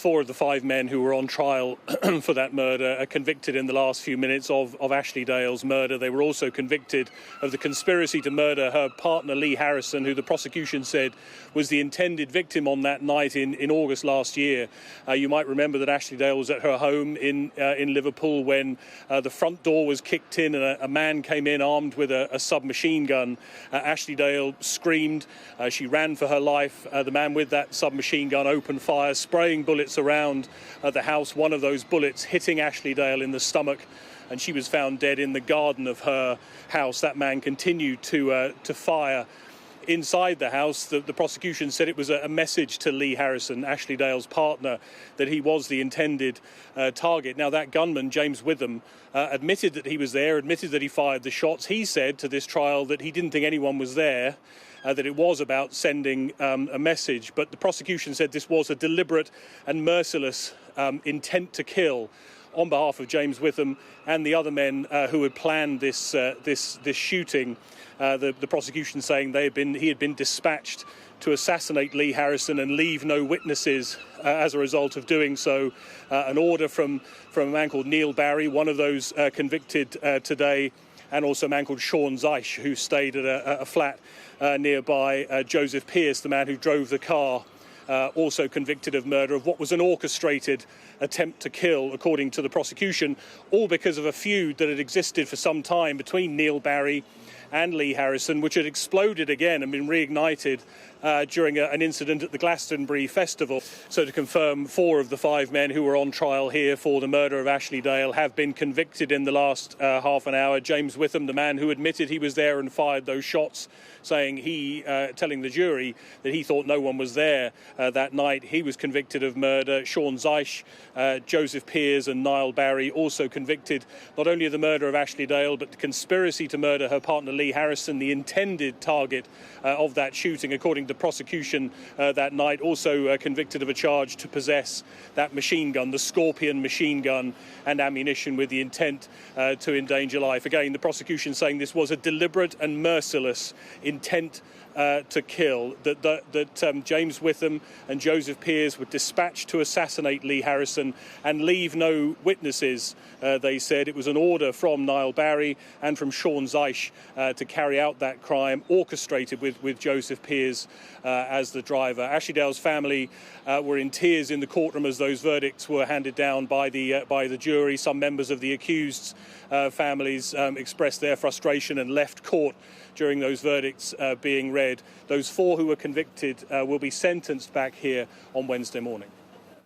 4 of the 5 men who were on trial for that murder are convicted in the last few minutes of Ashley Dale's murder. They were also convicted of the conspiracy to murder her partner Lee Harrison, who the prosecution said was the intended victim on that night in August last year. You might remember that Ashley Dale was at her home in Liverpool when the front door was kicked in and a man came in armed with a submachine gun. Ashley Dale screamed. She ran for her life. The man with that submachine gun opened fire, spraying bullets around the house. One of those bullets hitting Ashley Dale in the stomach, and she was found dead in the garden of her house. That man continued to fire inside the house. The prosecution said it was a message to Lee Harrison, Ashley Dale's partner, that he was the intended target. Now, that gunman, James Witham, admitted that he was there, admitted that he fired the shots. He said to this trial that he didn't think anyone was there, that it was about sending a message. But the prosecution said this was a deliberate and merciless intent to kill on behalf of James Witham and the other men who had planned this shooting. The prosecution saying he had been dispatched to assassinate Lee Harrison and leave no witnesses as a result of doing so. An order from a man called Niall Barry, one of those convicted today, and also a man called Sean Zeisz, who stayed at a flat nearby. Joseph Pearce, the man who drove the car, also convicted of murder of what was an orchestrated attempt to kill, according to the prosecution, all because of a feud that had existed for some time between Niall Barry and Lee Harrison, which had exploded again and been reignited during an incident at the Glastonbury Festival. So to confirm, 4 of the 5 men who were on trial here for the murder of Ashley Dale have been convicted in the last half an hour. James Witham, the man who admitted he was there and fired those shots, saying telling the jury that he thought no one was there that night, he was convicted of murder. Sean Zeisz, Joseph Pearce and Niall Barry also convicted not only of the murder of Ashley Dale, but the conspiracy to murder her partner Lee Harrison, the intended target of that shooting, according to the prosecution that night. Also convicted of a charge to possess that machine gun, the Scorpion machine gun, and ammunition with the intent to endanger life. Again, the prosecution saying this was a deliberate and merciless intent to kill, that James Witham and Joseph Pearce were dispatched to assassinate Lee Harrison and leave no witnesses. They said it was an order from Niall Barry and from Sean Zeisz to carry out that crime, orchestrated with Joseph Pearce as the driver. Ashley Dale's family were in tears in the courtroom as those verdicts were handed down by the jury. Some members of the accused's families expressed their frustration and left court during those verdicts being read. Those 4 who were convicted will be sentenced back here on Wednesday morning.